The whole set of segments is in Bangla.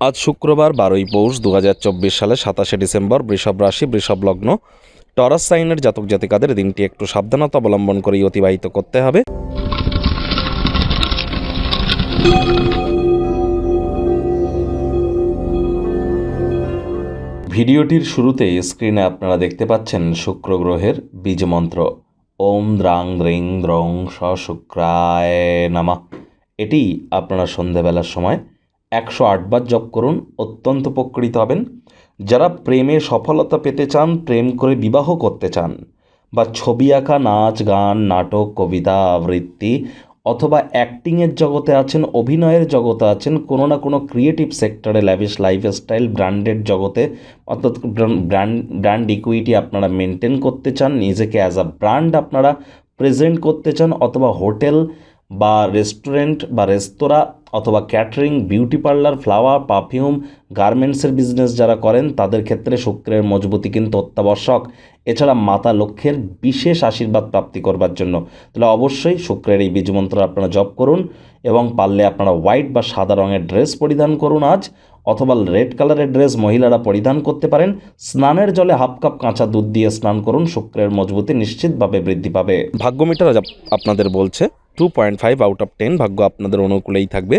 আজ শুক্রবার 12ই পৌষ 2024 সালে 27শে ডিসেম্বর, বৃষভ রাশি, বৃষভ লগ্ন, টরাস সাইনের জাতক জাতিকাদের দিনটি একটু সাবধানতা অবলম্বন করেই অতিবাহিত করতে হবে। ভিডিওটির শুরুতে স্ক্রিনে আপনারা দেখতে পাচ্ছেন শুক্র গ্রহের বীজ মন্ত্র ওম দ্রাং দ্রিং দ্রং স শুক্রায় নামা। এটি আপনারা সন্ধেবেলার সময় 108 বার জপ করুন, অত্যন্ত উপকৃত হবেন। যারা প্রেমে সফলতা পেতে চান, প্রেম করে বিবাহ করতে চান, বা ছবি আঁকা, নাচ গান, নাটক, কবিতা আবৃত্তি অথবা অ্যাক্টিংয়ের জগতে আছেন, অভিনয়ের জগতে আছেন, কোনো না কোনো ক্রিয়েটিভ সেক্টরে, ল্যাভিশ লাইফস্টাইল, ব্র্যান্ডের জগতে, অর্থাৎ ব্র্যান্ড ইকুইটি আপনারা মেনটেন করতে চান, নিজেকে অ্যাজ আ ব্র্যান্ড আপনারা প্রেজেন্ট করতে চান, অথবা হোটেল বা রেস্টুরেন্ট বা রেস্তোরাঁ অথবা catering, beauty parlour, flower, perfume, গার্মেন্টসের বিজনেস যারা করেন তাদের ক্ষেত্রে শুক্রের মজবুতি কিন্তু অত্যাবশ্যক। এছাড়া মাতা লক্ষ্মীর বিশেষ আশীর্বাদ প্রাপ্তি করবার জন্য তাহলে অবশ্যই শুক্রের এই বীজমন্ত্র আপনারা জপ করুন, এবং পারলে আপনারা হোয়াইট বা সাদা রঙের ড্রেস পরিধান করুন আজ, অথবা রেড কালারের ড্রেস মহিলারা পরিধান করতে পারেন। স্নানের জলে হাফ কাপ কাঁচা দুধ দিয়ে স্নান করুন, শুক্রের মজবুতি নিশ্চিতভাবে বৃদ্ধি পাবে। ভাগ্য মিটার আজ আপনাদের বলছে 2.5 আউট অফ 10 ভাগ্য আপনাদের অনুকূলেই থাকবে।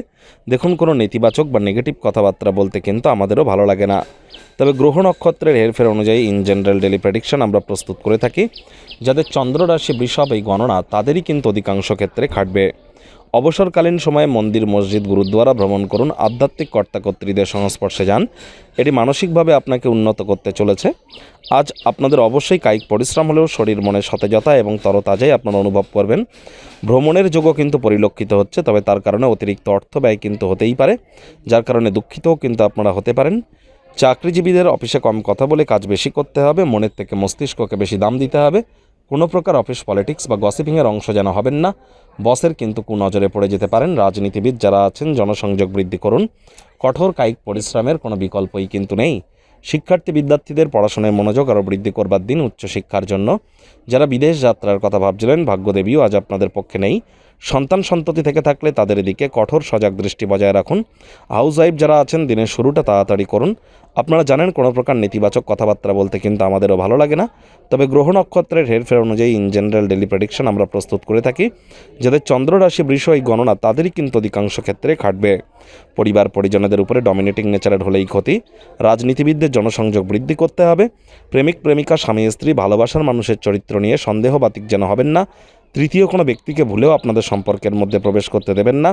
দেখুন, কোনো নেতিবাচক বা নেগেটিভ কথাবার্তা বলতে কিন্তু আমাদেরও ভালো লাগে না। তবে গ্রহ নক্ষত্রের হেরফের অনুযায়ী ইন জেনারেল ডেলি প্রেডিকশন আমরা প্রস্তুত করে থাকি। যাদের চন্দ্র রাশি বৃষভ, এই গণনা তাদেরই কিন্তু অধিকাংশ ক্ষেত্রে খাটবে। অবসরকালীন সময়ে মন্দির, মসজিদ, গুরুদ্বারা ভ্রমণ করুন, আধ্যাত্মিক কর্তাকর্ত্রীদের সংস্পর্শে যান, এটি মানসিকভাবে আপনাকে উন্নত করতে চলেছে। আজ আপনাদের অবশ্যই কায়িক পরিশ্রম হলেও শরীর মনে সতেজতা এবং তরতাজাই আপনারা অনুভব করবেন। ভ্রমণের যোগও কিন্তু পরিলক্ষিত হচ্ছে, তবে তার কারণে অতিরিক্ত অর্থ ব্যয় কিন্তু হতেই পারে, যার কারণে দুঃখিতও কিন্তু আপনারা হতে পারেন। চাকরিজীবীদের অফিসে কম কথা বলে কাজ বেশি করতে হবে, মনের থেকে মস্তিষ্ককে বেশি দাম দিতে হবে। কোনো প্রকার অফিস পলিটিক্স বা গসিপিংয়ের অংশ যেন হবেন না, বসের কিন্তু কুনজরে পড়ে যেতে পারেন। রাজনীতিবিদ যারা আছেন, জনসংযোগ বৃদ্ধি করুন, কঠোর কায়িক পরিশ্রমের কোনো বিকল্পই কিন্তু নেই। শিক্ষার্থী বিদ্যার্থীদের পড়াশোনায় মনোযোগ আরও বৃদ্ধি করবার দিন উচ্চশিক্ষার জন্য। যারা বিদেশ যাত্রার কথা ভাবছিলেন, ভাগ্যদেবীও আজ আপনাদের পক্ষে নেই। সন্তান সন্ততি থেকে থাকলে তাদের দিকে কঠোর সজাগ দৃষ্টি বজায় রাখুন। হাউসওয়াইফ যারা আছেন, দিনের শুরুটা তাড়াতাড়ি করুন। আপনারা জানেন, কোনো প্রকার নেতিবাচক কথাবার্তা বলতে কিন্তু আমাদেরও ভালো লাগে না। তবে গ্রহ নক্ষত্রের হেরফের অনুযায়ী ইন জেনারেল ডেলি প্রেডিকশন আমরা প্রস্তুত করে থাকি। যাদের চন্দ্র রাশি বৃষ, এই গণনা তাদেরই কিন্তু অধিকাংশ ক্ষেত্রে খাটবে। পরিবার পরিজনদের উপরে ডমিনেটিং নেচারের হলেই ক্ষতি। রাজনীতিবিদদের জনসংযোগ বৃদ্ধি করতে হবে। প্রেমিক প্রেমিকা, স্বামী স্ত্রী, ভালোবাসার মানুষের চরিত্র নিয়ে সন্দেহবাতিক যেন হবেন না। তৃতীয় কোনো ব্যক্তিকে ভুলেও আপনাদের সম্পর্কের মধ্যে প্রবেশ করতে দেবেন না।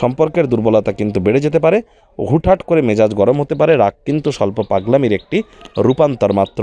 সম্পর্কের দুর্বলতা কিন্তু বেড়ে যেতে পারে। হুটহাট করে মেজাজ গরম হতে পারে। রাগ কিন্তু স্বল্প পাগলামির একটি রূপান্তর মাত্র।